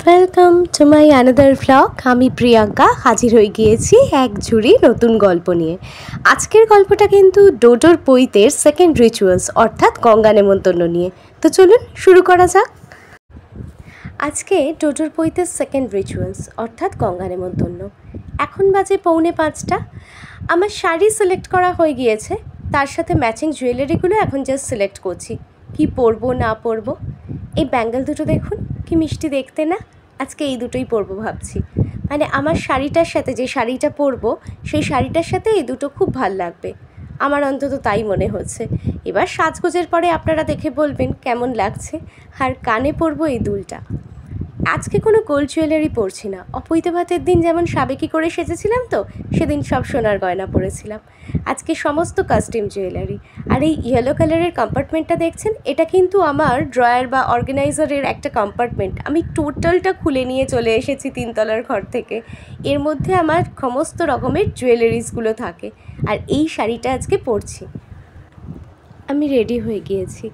Welcome to my another vlog. আমি প্রিয়াঙ্কা হাজির হয়ে গিয়েছি এক ঝুড়ি নতুন গল্প নিয়ে। আজকের গল্পটা কিন্তু ডোডোর পৈতের সেকেন্ড রিচুয়ালস অর্থাৎ গঙ্গা নেমন্তন্ন নিয়ে। তো চলুন শুরু করা যাক। আজকে ডোডোর পৈতের সেকেন্ড রিচুয়ালস অর্থাৎ গঙ্গা নেমন্তন্ন। এখন বাজে 4:45। আমার শাড়ি সিলেক্ট করা হয়ে গিয়েছে, তার সাথে ম্যাচিং জুয়েলারিগুলো এখন জাস্ট সিলেক্ট করছি কি পরবো না পরবো। এই ব্যাঙ্গেল দুটো দেখুন কি মিষ্টি দেখতে না, আজকে এই দুটোই পরবো ভাবছি। মানে আমার শাড়িটার সাথে যে শাড়িটা পরবো সেই শাড়িটার সাথে এই দুটো খুব ভাল লাগবে, আমার অন্তত তাই মনে হচ্ছে। এবার সাজগোজের পরে আপনারা দেখে বলবেন কেমন লাগছে। আর কানে পরবো এই দুলটা। আজকে কোনো গোল্ড জুয়েলারি পরছি না। অপৈতে ভাতের দিন যেমন সাবেকি করে সেজেছিলাম, তো সেদিন সব সোনার গয়না পরেছিলাম। আজকে সমস্ত কাস্টিম জুয়েলারি। আর এই ইয়েলো কালারের কম্পার্টমেন্টটা দেখছেন, এটা কিন্তু আমার ড্রয়ার বা অর্গানাইজারের একটা কম্পার্টমেন্ট। আমি টোটালটা খুলে নিয়ে চলে এসেছি 3 তলার ঘর থেকে। এর মধ্যে আমার সমস্ত রকমের জুয়েলারিসগুলো থাকে। আর এই শাড়িটা আজকে পরছি। আমি রেডি হয়ে গিয়েছি।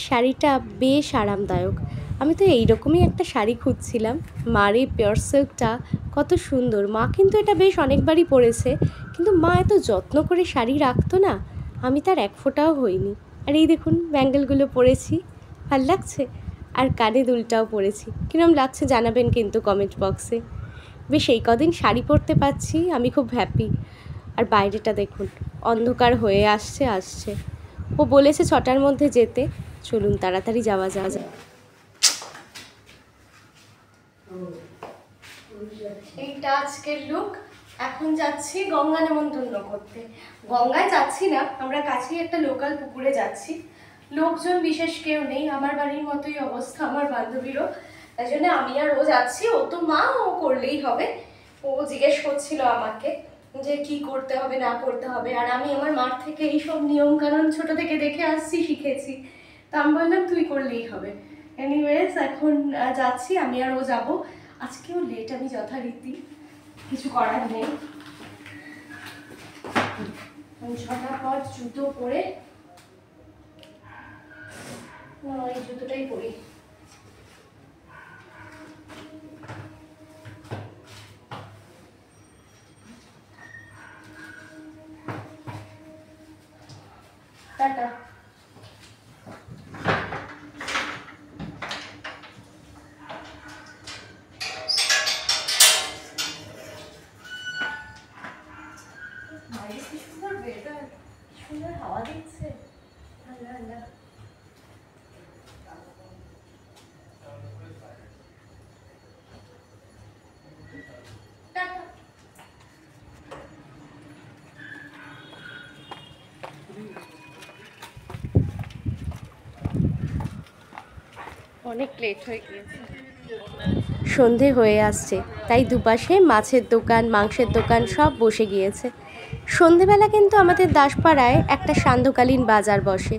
শাড়িটা বেশ আরামদায়ক। আমি তো এইরকমই একটা শাড়ি খুঁজছিলাম। মার এই পিওর সিল্কটা কত সুন্দর। মা কিন্তু এটা বেশ অনেকবারই পরেছে, কিন্তু মা এত যত্ন করে শাড়ি রাখতো না, আমি তার এক ফোঁটাও হইনি। আর এই দেখুন ব্যাঙ্গেলগুলো পরেছি, ভাল লাগছে। আর কানে দুলটাও পরেছি। কিরম লাগছে জানাবেন কিন্তু কমেন্ট বক্সে। বেশ এই কদিন শাড়ি পরতে পারছি, আমি খুব হ্যাপি। আর বাইরেটা দেখুন অন্ধকার হয়ে আসছে। ও বলেছে 6টার মধ্যে যেতে। চলুন তাড়াতাড়ি যাওয়া যায়। এইটা আজকের লুক। এখন যাচ্ছি গঙ্গা নেমন্তন্ন করতে। গঙ্গায় যাচ্ছি না, আমরা কাছেই একটা লোকাল পুকুরে যাচ্ছি। লোকজন বিশেষ কেউ নেই, আমার বাড়ির মতোই অবস্থা আমার বান্ধবীরও। তাই জন্য আমি আর ও যাচ্ছি। ও তো মা, ও করলেই হবে। ও জিজ্ঞেস করছিল আমাকে যে কি করতে হবে না করতে হবে। আর আমি আমার মার থেকে এইসব নিয়মকানুন ছোট থেকে দেখে আসছি, শিখেছি। তা আমি বললাম তুই করলেই হবে। এনিওয়েজ এখন যাচ্ছি, আমি আর ও যাবো। আজকেও লেট আমি যথারীতি, কিছু করার নেই। ঝটাপট জুতো পরে, এই জুতোটাই পরি। টাটা। সুন্দর হাওয়া দিচ্ছে, ঠান্ডা ঠান্ডা। অনেক লেট হয়ে গিয়েছে, সন্ধে হয়ে আসছে, তাই দুপাশে মাছের দোকান মাংসের দোকান সব বসে গিয়েছে। সন্ধেবেলা কিন্তু আমাদের দাসপাড়ায় একটা সান্ধ্যকালীন বাজার বসে।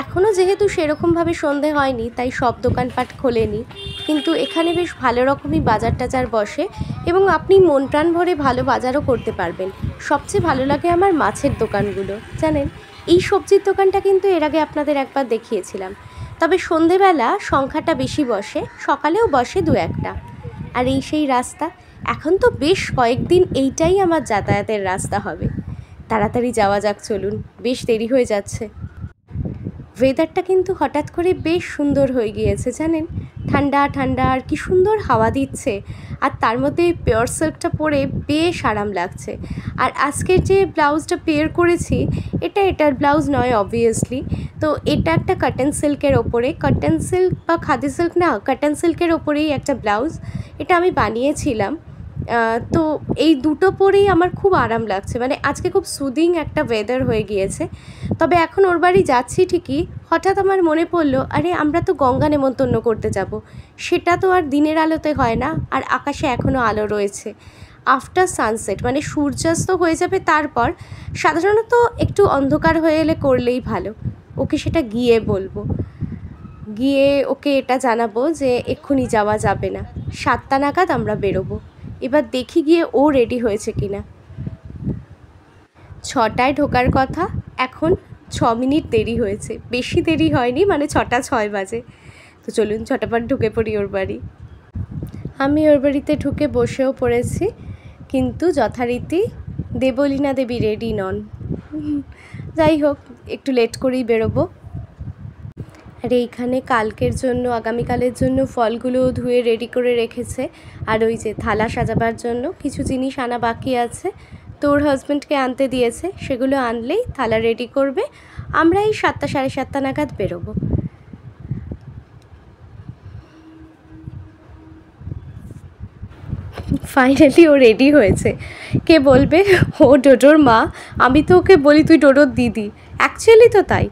এখনও যেহেতু সেরকমভাবে সন্ধে হয়নি, তাই সব দোকানপাট খোলেনি, কিন্তু এখানে বেশ ভালো রকমই বাজার টাজার বসে এবং আপনি মন প্রাণ ভরে ভালো বাজারও করতে পারবেন। সবচেয়ে ভালো লাগে আমার মাছের দোকানগুলো। জানেন, এই সবজির দোকানটা কিন্তু এর আগে আপনাদের একবার দেখিয়েছিলাম, তবে সন্ধেবেলা সংখ্যাটা বেশি বসে, সকালেও বসে 2-1টা। আর এই সেই রাস্তা, এখন তো বেশ কয়েকদিন এইটাই আমার যাতায়াতের রাস্তা হবে। তাড়াতাড়ি যাওয়া যাক, চলুন, বেশ দেরি হয়ে যাচ্ছে। ওয়েদারটা কিন্তু হঠাৎ করে বেশ সুন্দর হয়ে গিয়েছে জানেন, ঠান্ডা ঠান্ডা, আর কি সুন্দর হাওয়া দিচ্ছে। আর তার মধ্যে পিওর সিল্কটা পরে বেশ আরাম লাগছে। আর আজকের যে ব্লাউজটা পেয়ার করেছি, এটার ব্লাউজ নয় অবভিয়াসলি। তো এটা একটা কটন সিল্কের ওপরে, কটন সিল্ক বা খাদি সিল্ক না, কটন সিল্কের ওপরেই একটা ব্লাউজ। এটা আমি বানিয়েছিলাম। তো এই দুটো পরেই আমার খুব আরাম লাগছে। মানে আজকে খুব সুদিং একটা ওয়েদার হয়ে গিয়েছে। তবে এখন ওর বাড়ি যাচ্ছি ঠিকই, হঠাৎ আমার মনে পড়লো, আরে আমরা তো গঙ্গা নেমন্তন্ন করতে যাব। সেটা তো আর দিনের আলোতে হয় না, আর আকাশে এখনও আলো রয়েছে। আফটার সানসেট মানে সূর্যাস্ত হয়ে যাবে, তারপর সাধারণত একটু অন্ধকার হয়ে এলে করলেই ভালো। ওকে সেটা গিয়ে বলবো, গিয়ে ওকে এটা জানাবো যে এক্ষুনি যাওয়া যাবে না, 7টা নাগাদ আমরা বেরোবো। এবার দেখি গিয়ে ও রেডি হয়েছে কিনা। 6টায় ঢোকার কথা, এখন 6 মিনিট দেরি হয়েছে, বেশি দেরি হয়নি, মানে 6টা 6 বাজে। তো চলুন ঝটাপট ঢুকে পড়ি ওর বাড়ি। আমি ওর বাড়িতে ঢুকে বসেও পড়েছি, কিন্তু যথারীতি দেবলীনা দেবী রেডি নন। যাই হোক, একটু লেট করেই বেরোবো। আর এইখানে কালকের জন্য, আগামীকালের জন্য ফলগুলো ধুয়ে রেডি করে রেখেছে। আর ওই যে থালা সাজাবার জন্য কিছু জিনিস আনা বাকি আছে, তো ওর হাজব্যান্ডকে আনতে দিয়েছে, সেগুলো আনলেই থালা রেডি করবে। আমরা এই 7টা সাড়ে 7টা নাগাদ বেরোবো। ফাইনালি ও রেডি হয়েছে। কে বলবে ও ডোডোর মা, আমি তো ওকে বলি তুই ডোডোর দিদি, অ্যাকচুয়ালি তো তাই।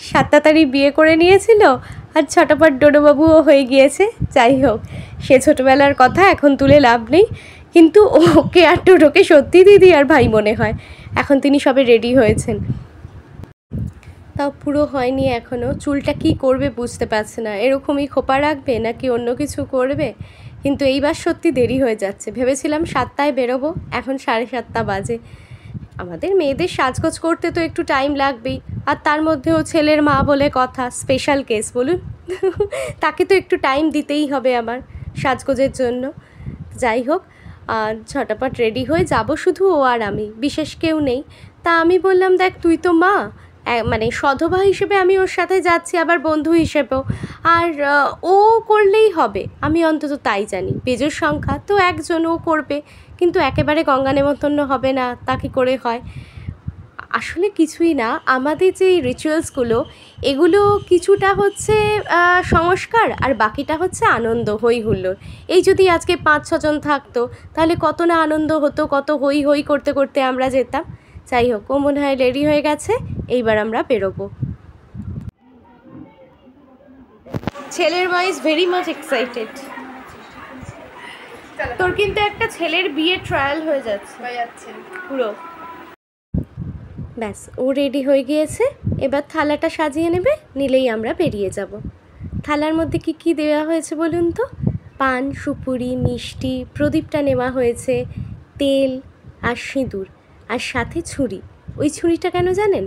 7 তারিখ বিয়ে করে নিয়েছিল আর ছটাপট ডোডোবাবুও হয়ে গিয়েছে। যাই হোক, সে ছোটোবেলার কথা এখন তুলে লাভ নেই, কিন্তু ওকে আর ডোডোকে সত্যি দিদি আর ভাই মনে হয়। এখন তিনি সবে রেডি হয়েছেন, তাও পুরো হয়নি এখনও। চুলটা কি করবে বুঝতে পারছে না, এরকমই খোপা রাখবে নাকি অন্য কিছু করবে। কিন্তু এইবার সত্যি দেরি হয়ে যাচ্ছে। ভেবেছিলাম 7টায় বেরোবো, এখন 7:30 বাজে। আমাদের মেয়েদের সাজগোজ করতে তো একটু টাইম লাগবেই, আর তার মধ্যেও ছেলের মা বলে কথা, স্পেশাল কেস বলুন। তাকে তো একটু টাইম দিতেই হবে আমার সাজগোজের জন্য। যাই হোক, ঝটাপট রেডি হয়ে যাব, শুধু ও আর আমি, বিশেষ কেউ নেই। তা আমি বললাম, দেখ তুই তো মা, মানে সধবা হিসেবে আমি ওর সাথে যাচ্ছি, আবার বন্ধু হিসেবেও, আর ও করলেই হবে, আমি অন্তত তাই জানি। বেজোর সংখ্যা তো একজন, ও করবে, কিন্তু একেবারে গঙ্গা নেমন্তন্ন হবে না, তা কি করে হয়। আসলে কিছুই না, আমাদের যে রিচুয়ালসগুলো, এগুলো কিছুটা হচ্ছে সংস্কার আর বাকিটা হচ্ছে আনন্দ, হই হুল্লোড়। এই যদি আজকে 5-6 জন থাকতো, তাহলে কত না আনন্দ হতো, কত হই হই করতে করতে আমরা যেতাম। যাই হোক, ও মনে হয় রেডি হয়ে গেছে, এইবার আমরা বেরোবো। ছেলের মা ইজ ভেরি মাচ এক্সাইটেড। তোর কিন্তু একটা ছেলের বিয়ে ট্রায়াল হয়ে যাচ্ছে পুরো। ব্যাস, ও রেডি হয়ে গিয়েছে, এবার থালাটা সাজিয়ে নেবে, নিলেই আমরা বেরিয়ে যাব। থালার মধ্যে কি কি দেওয়া হয়েছে বলুন তো? পান, সুপুরি, মিষ্টি, প্রদীপটা নেওয়া হয়েছে, তেল আর সিঁদুর, আর সাথে ছুরি। ওই ছুরিটা কেন জানেন?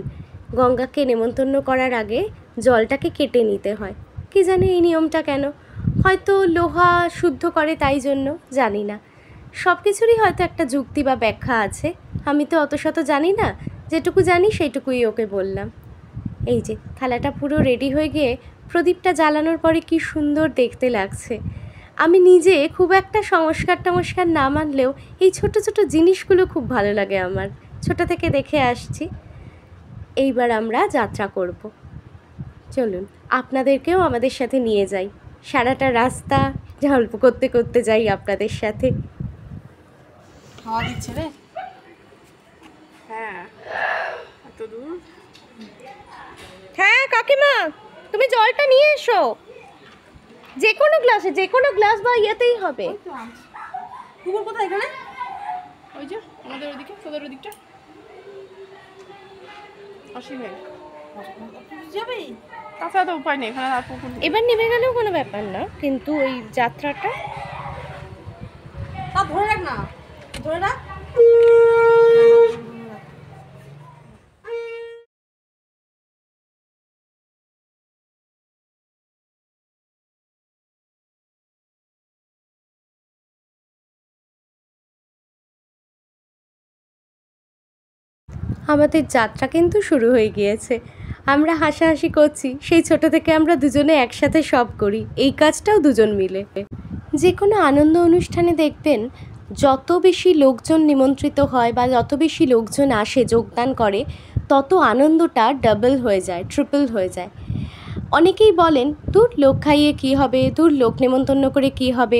গঙ্গাকে নেমন্তন্ন করার আগে জলটাকে কেটে নিতে হয়। কি জানে এই নিয়মটা কেন? হয়তো লোহা শুদ্ধ করে, তাই জন্য, জানি না। সব কিছুরই হয়তো একটা যুক্তি বা ব্যাখ্যা আছে, আমি তো অত শত জানি না। যেটুকু জানি সেইটুকুই ওকে বললাম। এই যে থালাটা পুরো রেডি হয়ে গিয়ে প্রদীপটা জ্বালানোর পরে কি সুন্দর দেখতে লাগছে। আমি নিজে খুব একটা সংস্কার না মানলেও এই ছোট ছোট জিনিসগুলো খুব ভালো লাগে আমার, ছোট থেকে দেখে আসছি। এইবার আমরা যাত্রা করব। চলুন আপনাদেরকেও আমাদের সাথে নিয়ে যাই, সারাটা রাস্তা গল্প করতে করতে যাই আপনাদের সাথে। হাওয়া দিচ্ছে রে। হ্যাঁ, এত দূর। হ্যাঁ কাকিমা, তুমি জলটা নিয়ে এসো, যে কোনো গ্লাসে, যে কোনো গ্লাস বা ইয়েতেই হবে। পুকুর কোথায় এখানে? ওই যে আমাদের ওইদিকে, তোদের ওইদিকটা অসীমের যাবেই, তাছাড়া তো উপায় নেই এখানে আর পুকুর। এবার নেমে গেলেও কোনো ব্যাপার না, কিন্তু ওই যাত্রাটা ধরে রাখ না, ধরে রাখ। আমাদের যাত্রা কিন্তু শুরু হয়ে গিয়েছে। আমরা হাসাহাসি করছি, সেই ছোট থেকে আমরা দুজনে একসাথে সব করি, এই কাজটাও দুজন মিলে। যে কোনো আনন্দ অনুষ্ঠানে দেখবেন, যত বেশি লোকজন নিমন্ত্রিত হয় বা যত বেশি লোকজন আসে যোগদান করে, তত আনন্দটা ডাবল হয়ে যায়, ট্রিপল হয়ে যায়। অনেকেই বলেন দূর লোক খাইয়ে কী হবে, দূর লোক নেমন্তন্ন করে কী হবে।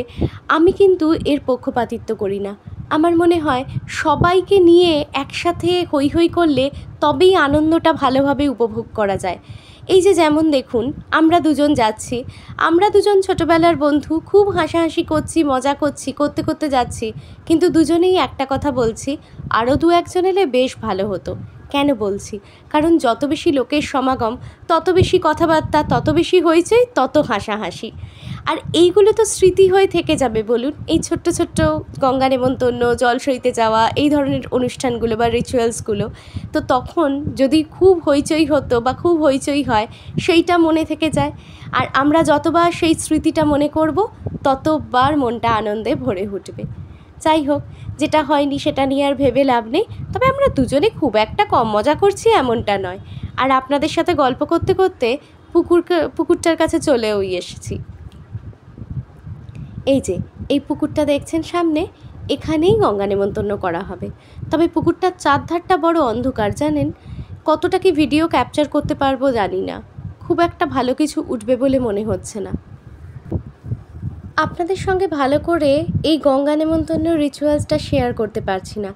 আমি কিন্তু এর পক্ষপাতিত্ব করি না। আমার মনে হয় সবাইকে নিয়ে একসাথে হই হই করলে তবেই আনন্দটা ভালোভাবে উপভোগ করা যায়। এই যে যেমন দেখুন, আমরা দুজন যাচ্ছি, আমরা দুজন ছোটোবেলার বন্ধু, খুব হাসাহাসি করছি, মজা করছি, করতে করতে যাচ্ছি, কিন্তু দুজনেই একটা কথা বলছি, আরও 2-1 জন এলে বেশ ভালো হতো। কেন বলছি? কারণ যত বেশি লোকের সমাগম, তত বেশি কথাবার্তা, তত বেশি হইচই, তত হাসাহাসি। আর এইগুলো তো স্মৃতি হয়ে থেকে যাবে বলুন। এই ছোট্ট ছোট্ট গঙ্গা নেমন্তন্ন, জল সইতে যাওয়া, এই ধরনের অনুষ্ঠানগুলো বা রিচুয়ালসগুলো। তো তখন যদি খুব হইচই হতো বা খুব হইচই হয়, সেইটা মনে থেকে যায়। আর আমরা যতবার সেই স্মৃতিটা মনে করব, ততবার মনটা আনন্দে ভরে উঠবে। যাই হোক, যেটা হয়নি সেটা নিয়ে আর ভেবে লাভ নেই। তবে আমরা দুজনে খুব একটা কম মজা করছি এমনটা নয়। আর আপনাদের সাথে গল্প করতে করতে পুকুরটার কাছে চলেও এসেছি। এই যে এই পুকুরটা দেখছেন সামনে, এখানেই গঙ্গা নেমন্তন্ন করা হবে। তবে পুকুরটার চারধারটা বড় অন্ধকার, জানেন। কতটা কি ভিডিও ক্যাপচার করতে পারবো জানি না, খুব একটা ভালো কিছু উঠবে বলে মনে হচ্ছে না। আপনাদের সঙ্গে ভালো করে এই গঙ্গা নেমন্তন্ন রিচুয়ালসটা শেয়ার করতে পারছি না,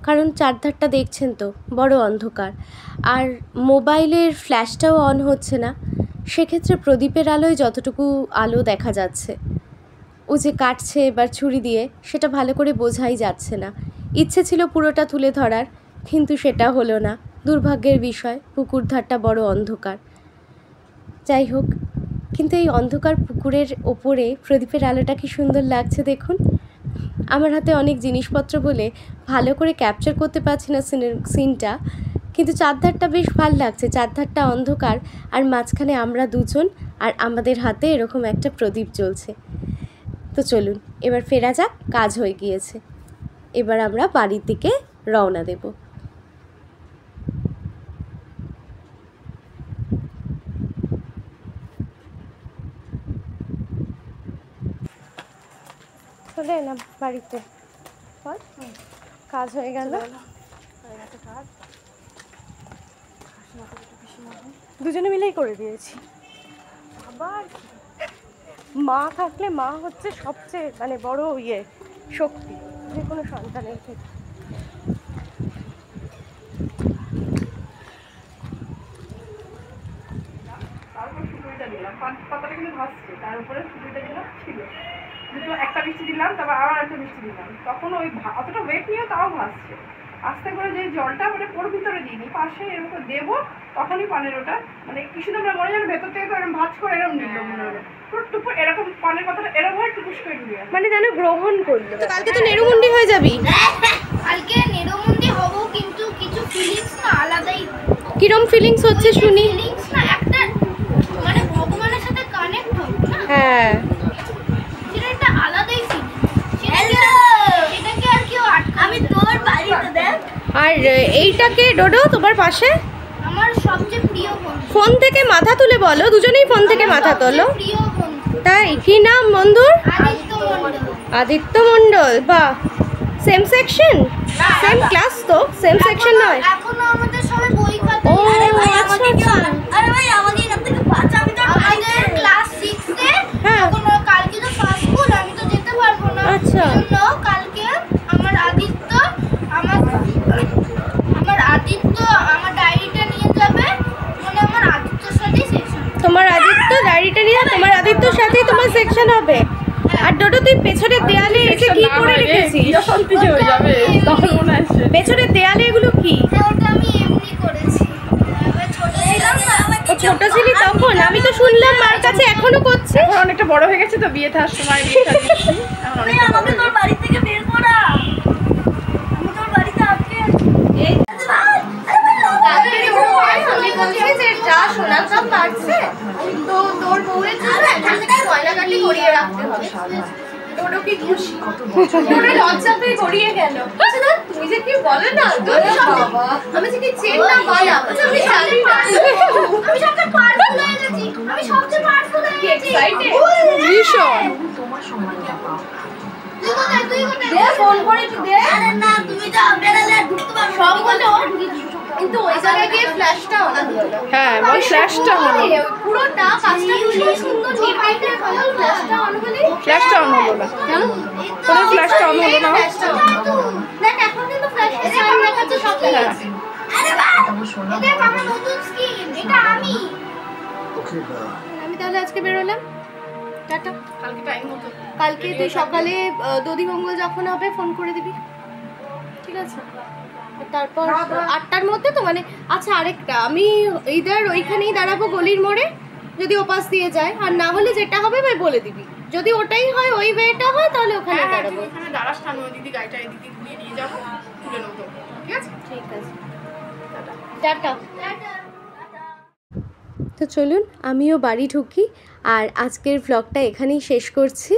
কারণ চারধারটা দেখছেন তো বড় অন্ধকার, আর মোবাইলের ফ্ল্যাশটাও অন হচ্ছে না। সেক্ষেত্রে প্রদীপের আলোয় যতটুকু আলো দেখা যাচ্ছে, ও যে কাটছে এবার ছুরি দিয়ে, সেটা ভালো করে বোঝাই যাচ্ছে না। ইচ্ছে ছিল পুরোটা তুলে ধরার, কিন্তু সেটা হলো না। দুর্ভাগ্যের বিষয়, পুকুর ধারটা বড় অন্ধকার। যাই হোক, কিন্তু এই অন্ধকার পুকুরের ওপরে প্রদীপের আলোটা কি সুন্দর লাগছে দেখুন। আমার হাতে অনেক জিনিসপত্র বলে ভালো করে ক্যাপচার করতে পারছি না সিনটা, কিন্তু চারধারটা বেশ ভালো লাগছে। চারধারটা অন্ধকার, আর মাঝখানে আমরা দুজন, আর আমাদের হাতে এরকম একটা প্রদীপ জ্বলছে। তো চলুন এবার ফেরা যাক, কাজ হয়ে গিয়েছে। এবার আমরা বাড়ির দিকে রওনা দেব। চলে এলাম বাড়িতে, কাজ হয়ে গেল। দুজনে মিলেই করে দিয়েছি। আবার মা থাকলে, মা হচ্ছে সবচেয়ে মানে বড় শক্তি যে কোনো সন্তানের ক্ষেত্রে। তারপর সুপুরিটা দিলাম, পাতাটা কিন্তু ভাসছে, তার উপরে সুপুরিটা দিলাম ছিল দুটো, একটা মিষ্টি দিলাম, তারপর আবার একটা মিষ্টি দিলাম। তখন ওই অতটা ওয়েট নিয়েও তাও ভাসছে। আস্তে করে যে জলটা মানে ওর ভিতরে দিইনি, পাশে এরকম দেবো, তখনই পানের ওটা মানে কিছু তোমরা মনে যাবে ভেতর থেকে তো এরকম ভাজ করে এরকম নিল মনে হবে টুকটুকু, এরকম পানের কথাটা এরকম হয় টুকুস করে ঢুকে মানে যেন গ্রহণ করলো। কালকে তো নেড়ুমুন্ডি হয়ে যাবি। কালকে নেড়ুমুন্ডি হব, কিন্তু কিছু ফিলিংস না আলাদাই। কিরম ফিলিংস হচ্ছে শুনি। ফিলিংস না একটা মানে ভগবানের সাথে কানেক্ট হব না। হ্যাঁ, সেটা একটা আলাদাই ফিলিং। সেটাকে আর কেউ আমি তোর বাড়িতে দেখ। আর এইটাকে ডোডো তোমার পাশে, আমার সবচেয়ে প্রিয় বন্ধু। ফোন থেকে মাথা তুলে বলো, দুজনেই ফোন থেকে মাথা তোলো। প্রিয় বন্ধু। তাই কি নাম বন্ধুর? আদিত্য মণ্ডল। আদিত্য মণ্ডল, বাহ। সেম সেকশন, সেম ক্লাস তো, সেম সেকশন নয়। এখনো আমাদের সবাই বই খাতা। ও আরে ভাই আচ্ছা আমাকে আচ্ছা। আরে ভাই আমাকে এখান থেকে বাঁচা, আমি তো আমাদের ক্লাস 6 এ হ্যাঁ। এখন কালকে তো ফার্স্ট স্কুল, আমি তো যেতে পারবো না। আচ্ছা। জন্য কালকে আমার আদিত্য আমার ডায়েরিটা নিয়ে যাবে, মানে আমার আদিত্যর সাথেই সেকশন। তোমার আদিত্য ডায়েরিটা নিয়ে তোমার আদিত্যর সাথেই তোমার সেকশন হবে। আর ডোডো তুই পেছনের দেয়ালে এসে কি করে রেখেছিস? হয়ে যাবে তখন মনে আসছে। পেছনের দেয়ালে এগুলো কি? হ্যাঁ, ওটা আমি এমনি করেছি। আমি ছোট ছিলাম না, ও ছোট ছিলি তখন? আমি তো শুনলাম মার কাছে এখনো করছে। এখন অনেকটা বড় হয়ে গেছে তো, বিয়ে থার সময় বিয়েটা দিচ্ছি। এখন অনেকটা বড় আমাকে হয়ে তোর বাড়ি থেকে বের করা, আমি তোর বাড়িতে আজকে এই আমি বলছি যে যা সোনার দাম বাড়ছে, তো তোর বউয়ের জন্য এখন থেকে গয়নাগাটি করিয়ে রাখতে হবে। ডোডো কি খুশি, ডোডো লজ্জাতেই গড়িয়ে গেল। আচ্ছা তুমি যে কি বলে না, বাবা আমি যে কি চেন না বালা, আমি জানি না। আমি সবচেয়ে পাওয়ারফুল হয়ে গেছি, আমি সবচেয়ে পাওয়ারফুল হয়ে গেছি। এক্সাইটেড ভীষণ। তুই কোথায় দে ফোন করে একটু দে। আরে না, তুমি তো বেরালে ঢুকতে পারবে সব হলো, কিন্তু ওই জায়গায় গিয়ে ফ্ল্যাশটা অন হলো। হ্যাঁ, ওই ফ্ল্যাশটা হলো, পুরোটা কাজটা ভীষণ সুন্দর নির্বিঘ্নে হলো। ফ্ল্যাশটা অন হলে ফ্ল্যাশটা অন হলো না। কেন? কোনো ফ্ল্যাশটা অন হলো না। ফ্ল্যাশটা অন হলো। দেখ এখন কিন্তু ফ্ল্যাশটা সাইন দেখাচ্ছে সব ঠিক আছে। আরে বাহ, এটা আমার নতুন স্কিন, এটা আমি। আমি তাহলে আজকে বেরোলাম, টাটা। কালকে টাইম মতো কালকে তুই সকালে দধিমঙ্গল যখন হবে ফোন করে দিবি, ঠিক আছে? তারপর খাওয়া দাওয়া। 8টার মধ্যে তো মানে আচ্ছা আরেকটা আমি ইদার ওইখানেই দাঁড়াবো গলির মোড়ে, যদি ওপাশ দিয়ে যায়, আর না হলে যেটা হবে ভাই বলে দিবি, যদি ওটাই হয় ওই ওয়েটা হয় তাহলে ওখানে হ্যাঁ দাঁড়াবো। ওখানে দাঁড়াস না, দিদি গাড়িটা এদিকে ঘুরিয়ে নিয়ে যাবো, তুলে নেবো, ঠিক আছে? ঠিক আছে, টাটা। তো চলুন আমিও বাড়ি ঢুকি, আর আজকের ভ্লগটা এখানেই শেষ করছি।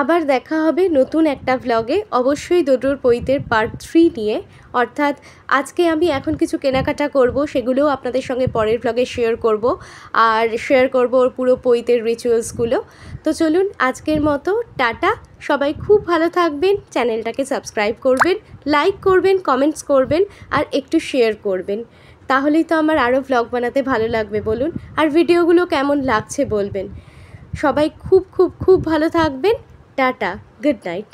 আবার দেখা হবে নতুন একটা ভ্লগে, অবশ্যই ডোডোর পৈতের পার্ট 3 নিয়ে। অর্থাৎ আজকে আমি এখন কিছু কেনাকাটা করব, সেগুলোও আপনাদের সঙ্গে পরের ভ্লগে শেয়ার করব, আর শেয়ার করব ওর পুরো পৈতের রিচুয়ালসগুলো। তো চলুন আজকের মতো টাটা, সবাই খুব ভালো থাকবেন, চ্যানেলটাকে সাবস্ক্রাইব করবেন, লাইক করবেন, কমেন্টস করবেন, আর একটু শেয়ার করবেন, তাহলেই তো আমার আরও ভ্লগ বানাতে ভালো লাগবে বলুন। আর ভিডিওগুলো কেমন লাগছে বলবেন। সবাই খুব খুব খুব ভালো থাকবেন, টাটা, গুড নাইট।